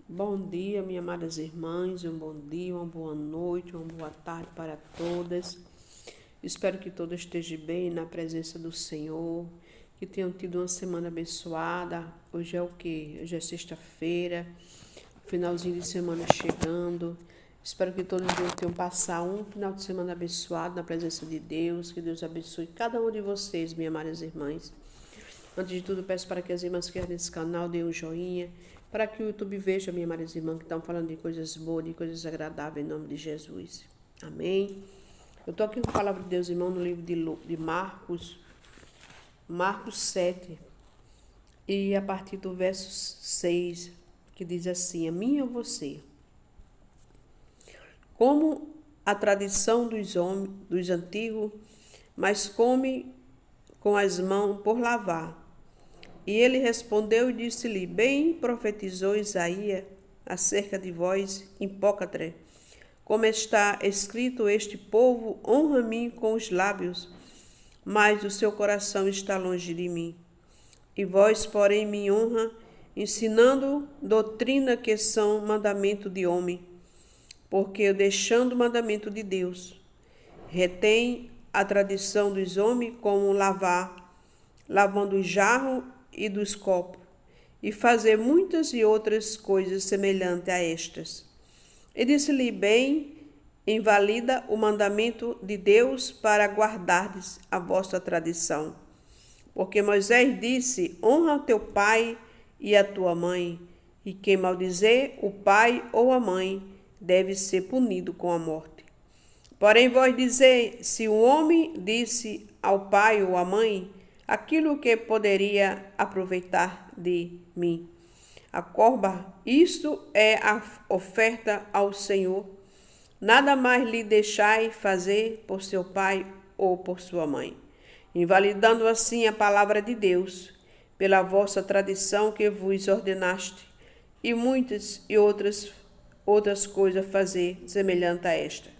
Bom dia, minhas amadas irmãs, um bom dia, uma boa noite, uma boa tarde para todas. Espero que todas estejam bem na presença do Senhor, que tenham tido uma semana abençoada. Hoje é o quê? Hoje é sexta-feira, finalzinho de semana chegando. Espero que todos tenham passado um final de semana abençoado na presença de Deus, que Deus abençoe cada um de vocês, minhas amadas irmãs. Antes de tudo, peço para que as irmãs que nesse canal deem um joinha, para que o YouTube veja, minhas amadas irmãs, que estão falando de coisas boas, de coisas agradáveis, em nome de Jesus. Amém? Eu estou aqui com a palavra de Deus, irmão, no livro de Marcos 7, e a partir do verso 6, que diz assim: a mim ou você? Como a tradição dos antigos, mas come com as mãos por lavar. E ele respondeu e disse-lhe: bem profetizou Isaías acerca de vós, hipócrita, como está escrito: este povo honra-me com os lábios, mas o seu coração está longe de mim. E vós, porém, me honra, ensinando doutrina que são mandamento de homem, porque deixando o mandamento de Deus, retém a tradição dos homens como lavando o jarro e dos copos, e fazer muitas e outras coisas semelhantes a estas. E disse-lhe: bem, invalida o mandamento de Deus para guardardes a vossa tradição. Porque Moisés disse: honra teu pai e a tua mãe, e quem maldizer o pai ou a mãe deve ser punido com a morte. Porém vós dizeis: se um homem disse ao pai ou à mãe aquilo que poderia aproveitar de mim, a corba, isto é a oferta ao Senhor, nada mais lhe deixai fazer por seu pai ou por sua mãe, invalidando assim a palavra de Deus, pela vossa tradição que vos ordenaste, e muitas e outras coisas fazer semelhante a esta.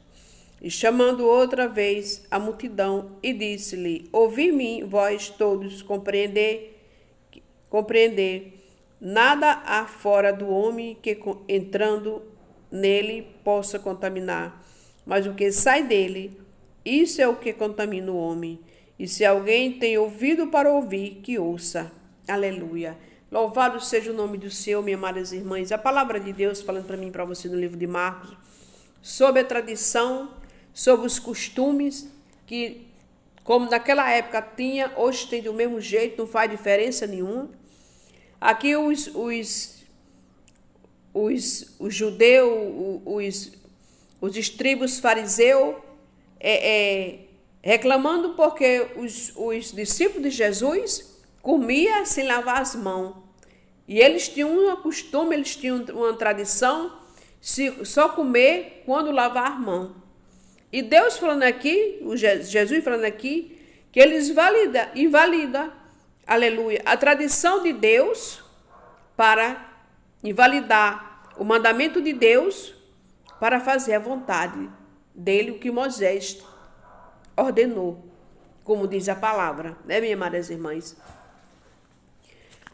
E chamando outra vez a multidão, e disse-lhe: ouvi-me, vós todos, compreender, nada há fora do homem que, entrando nele, possa contaminar, mas o que sai dele, isso é o que contamina o homem. E se alguém tem ouvido para ouvir, que ouça. Aleluia. Louvado seja o nome do Senhor, minhas amadas irmãs. A palavra de Deus falando para mim e para você no livro de Marcos, sobre a tradição, sobre os costumes que, como naquela época tinha, hoje tem do mesmo jeito, não faz diferença nenhuma. Aqui os judeus, os estribos fariseus, reclamando porque os discípulos de Jesus comiam sem lavar as mãos. E eles tinham um costume, eles tinham uma tradição, só comer quando lavar a mão. E Deus falando aqui, Jesus falando aqui, que eles invalida, aleluia, a tradição de Deus para invalidar o mandamento de Deus para fazer a vontade dele, o que Moisés ordenou, como diz a palavra, né, minhas amadas irmãs?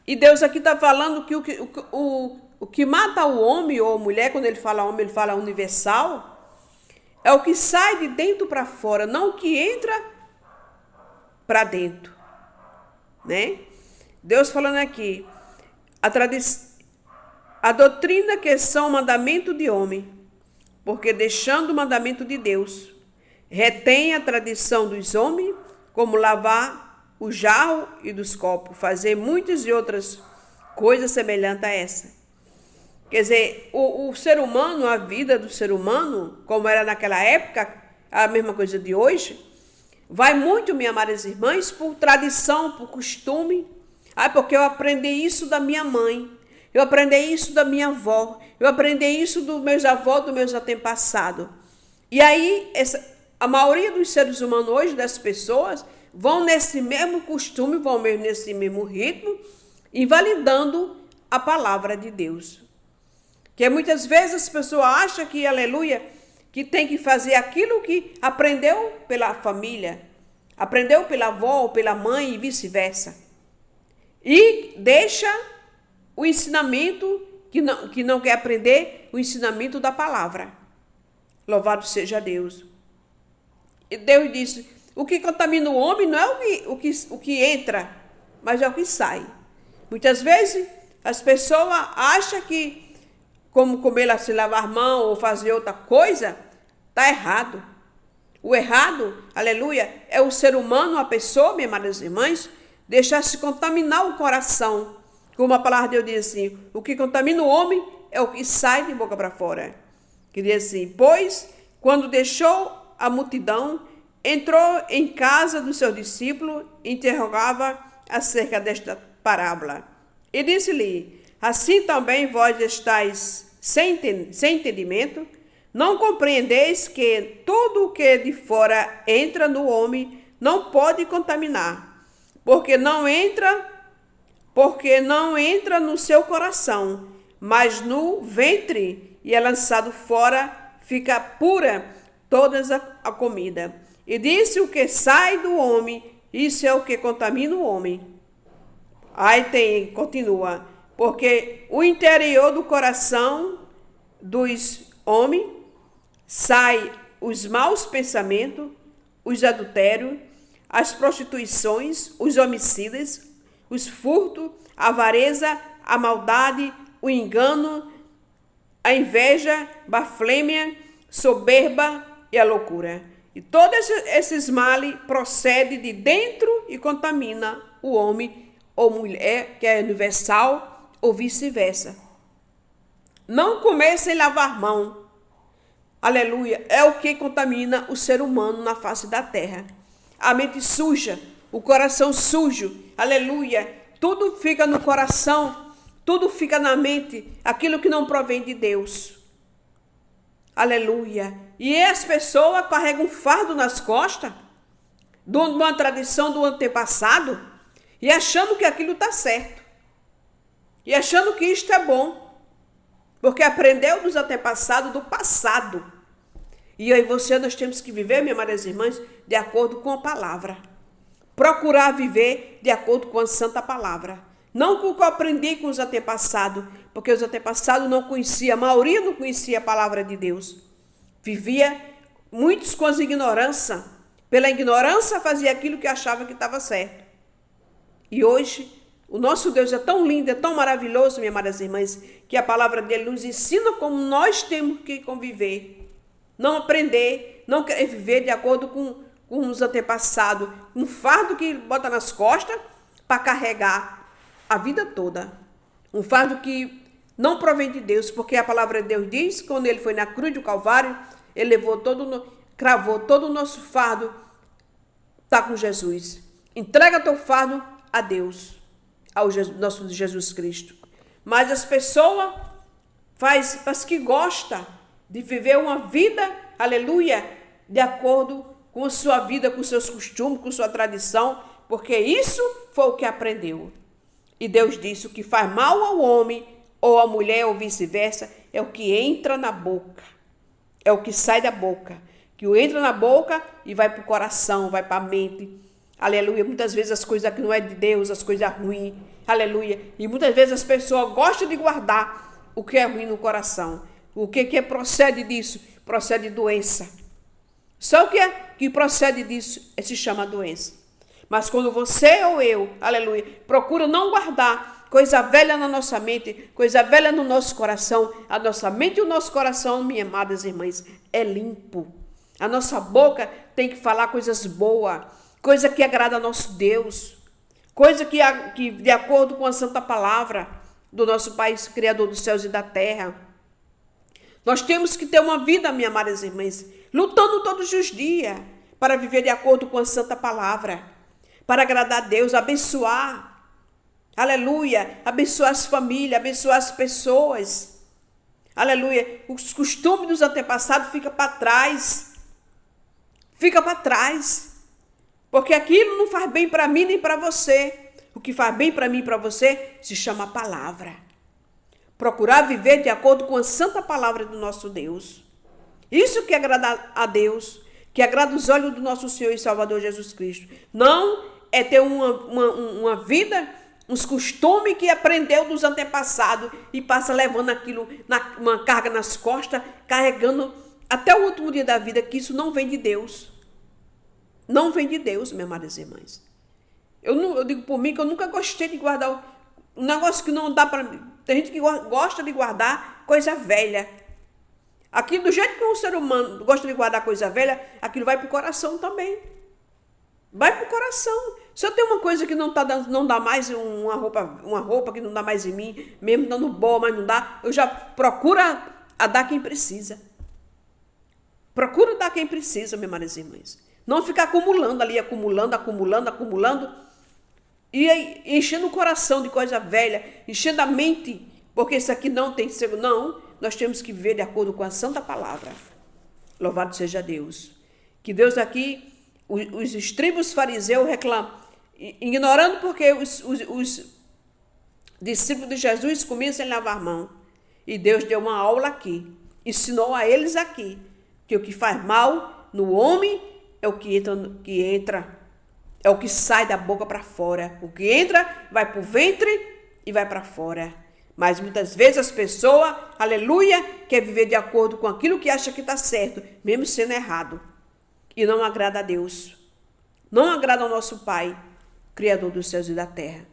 E Deus aqui está falando que o que mata o homem ou a mulher, quando ele fala homem, ele fala universal, é o que sai de dentro para fora, não o que entra para dentro, né? Deus falando aqui, a doutrina que são mandamento de homem, porque deixando o mandamento de Deus, retém a tradição dos homens, como lavar o jarro e dos copos, fazer muitas e outras coisas semelhantes a essa. Quer dizer, o ser humano, a vida do ser humano, como era naquela época, a mesma coisa de hoje, vai muito, minhas amadas irmãs, por tradição, por costume. Porque eu aprendi isso da minha mãe, eu aprendi isso da minha avó, eu aprendi isso dos meus avós, dos meus antepassados. E aí, a maioria dos seres humanos hoje, das pessoas, vão nesse mesmo costume, vão nesse mesmo ritmo, invalidando a palavra de Deus. Que muitas vezes as pessoas acham que, aleluia, que tem que fazer aquilo que aprendeu pela família, aprendeu pela avó ou pela mãe e vice-versa. E deixa o ensinamento que não quer aprender o ensinamento da palavra. Louvado seja Deus. E Deus disse, o que contamina o homem não é o que entra, mas é o que sai. Muitas vezes as pessoas acham que, como comer, se lavar a mão ou fazer outra coisa, está errado. O errado, aleluia, é o ser humano, a pessoa, minhas amadas irmãs, deixar se contaminar o coração. Como a palavra de Deus diz assim, o que contamina o homem é o que sai de boca para fora. Que diz assim, pois, quando deixou a multidão, entrou em casa dos seus discípulos e interrogava acerca desta parábola. E disse-lhe, assim também vós estáis sem entendimento? Não compreendeis que tudo o que de fora entra no homem não pode contaminar, porque não entra no seu coração, mas no ventre, e é lançado fora, fica pura toda a comida. E disse, o que sai do homem, isso é o que contamina o homem. Aí continua, porque o interior do coração dos homens sai os maus pensamentos, os adultérios, as prostituições, os homicídios, os furtos, a avareza, a maldade, o engano, a inveja, blasfêmia, soberba e a loucura. E todos esses males procedem de dentro e contamina o homem ou mulher, que é universal, ou vice-versa. Não comer sem lavar mão, aleluia, é o que contamina o ser humano na face da terra. A mente suja, o coração sujo, aleluia, tudo fica no coração, tudo fica na mente, aquilo que não provém de Deus. Aleluia. E as pessoas carregam um fardo nas costas, de uma tradição do antepassado, e achando que aquilo está certo. E achando que isto é bom. Porque aprendeu dos antepassados do passado. E eu e você, nós temos que viver, minhas amadas irmãs, de acordo com a palavra. Procurar viver de acordo com a santa palavra. Não com o que eu aprendi com os antepassados, porque os antepassados não conheciam, a maioria não conhecia a palavra de Deus. Vivia muitos com as ignorância. Pela ignorância fazia aquilo que achava que estava certo. E hoje, o nosso Deus é tão lindo, é tão maravilhoso, minhas amadas irmãs, que a palavra dele nos ensina como nós temos que conviver. Não aprender, não querer viver de acordo com os antepassados. Um fardo que bota nas costas para carregar a vida toda. Um fardo que não provém de Deus, porque a palavra de Deus diz, quando ele foi na cruz do Calvário, ele cravou todo o nosso fardo, está com Jesus. Entrega teu fardo a Deus, ao nosso Jesus Cristo. Mas as pessoas parece que gostam de viver uma vida, aleluia, de acordo com a sua vida, com seus costumes, com sua tradição, porque isso foi o que aprendeu. E Deus disse, o que faz mal ao homem, ou à mulher, ou vice-versa, é o que entra na boca, é o que sai da boca, que entra na boca e vai para o coração, vai para a mente. Aleluia, muitas vezes as coisas que não é de Deus, as coisas ruins, aleluia. E muitas vezes as pessoas gostam de guardar o que é ruim no coração. O que procede disso? Procede doença. Só o que procede disso se chama doença. Mas quando você ou eu, aleluia, procura não guardar coisa velha na nossa mente, coisa velha no nosso coração, a nossa mente e o nosso coração, minhas amadas irmãs, é limpo. A nossa boca tem que falar coisas boas, coisa que agrada a nosso Deus, coisa que de acordo com a santa palavra do nosso Pai, Criador dos céus e da terra. Nós temos que ter uma vida, minhas amadas irmãs, lutando todos os dias para viver de acordo com a santa palavra, para agradar a Deus, abençoar, aleluia, abençoar as famílias, abençoar as pessoas, aleluia. Os costumes dos antepassados ficam para trás, porque aquilo não faz bem para mim nem para você. O que faz bem para mim e para você se chama palavra. Procurar viver de acordo com a santa palavra do nosso Deus. Isso que agrada a Deus, que agrada os olhos do nosso Senhor e Salvador Jesus Cristo. Não é ter uma vida, uns costumes que aprendeu dos antepassados e passa levando aquilo, uma carga nas costas, carregando até o último dia da vida, que isso não vem de Deus. Não vem de Deus, minhas amadas irmãs. Eu digo por mim que eu nunca gostei de guardar um negócio que não dá para... Tem gente que gosta de guardar coisa velha. Aqui, do jeito que um ser humano gosta de guardar coisa velha, aquilo vai para o coração também. Vai para o coração. Se eu tenho uma coisa que não dá mais, uma roupa que não dá mais em mim, mesmo dando boa, mas não dá, eu já procuro a dar quem precisa. Procuro dar quem precisa, minhas amadas irmãs. Não ficar acumulando ali, acumulando, e enchendo o coração de coisa velha, enchendo a mente, porque isso aqui não tem que ser... Não, nós temos que viver de acordo com a santa palavra. Louvado seja Deus. Que Deus aqui, os estribos fariseus reclamam, ignorando porque os discípulos de Jesus comiam sem lavar mão. E Deus deu uma aula aqui, ensinou a eles aqui, que o que faz mal no homem é o que entra, é o que sai da boca para fora. O que entra vai para o ventre e vai para fora. Mas muitas vezes as pessoas, aleluia, quer viver de acordo com aquilo que acha que está certo, mesmo sendo errado. E não agrada a Deus. Não agrada ao nosso Pai, Criador dos céus e da terra.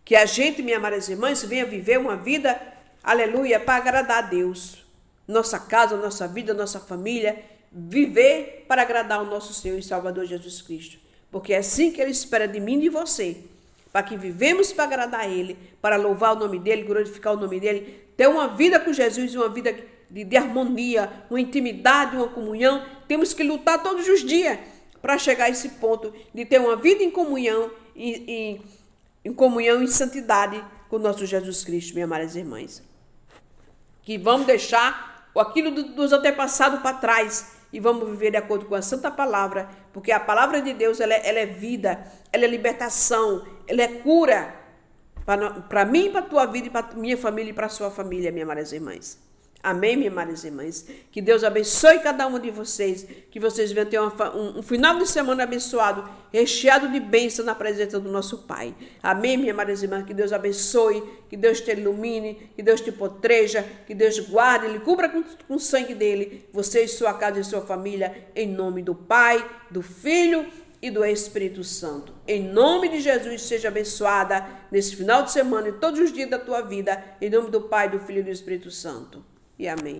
Que a gente, minhas amadas irmãs, venha viver uma vida, aleluia, para agradar a Deus. Nossa casa, nossa vida, nossa família, viver para agradar ao nosso Senhor e Salvador Jesus Cristo. Porque é assim que Ele espera de mim e de você. Para que vivemos para agradar a Ele, para louvar o nome dEle, glorificar o nome dEle, ter uma vida com Jesus, uma vida de harmonia, uma intimidade, uma comunhão. Temos que lutar todos os dias para chegar a esse ponto de ter uma vida em comunhão, em comunhão e santidade com o nosso Jesus Cristo, minhas amadas irmãs. Que vamos deixar aquilo dos antepassados para trás e vamos viver de acordo com a santa palavra, porque a palavra de Deus ela é vida, ela é libertação, ela é cura para mim, para a tua vida, e para a minha família e para a sua família, minhas amadas irmãs. Amém, minhas amadas irmãs? Que Deus abençoe cada uma de vocês, que vocês venham ter um final de semana abençoado, recheado de bênção na presença do nosso Pai. Amém, minhas amadas irmãs? Que Deus abençoe, que Deus te ilumine, que Deus te proteja, que Deus guarde, Ele cubra com o sangue dEle, você, sua casa e sua família, em nome do Pai, do Filho e do Espírito Santo. Em nome de Jesus, seja abençoada nesse final de semana e todos os dias da tua vida, em nome do Pai, do Filho e do Espírito Santo. E amém.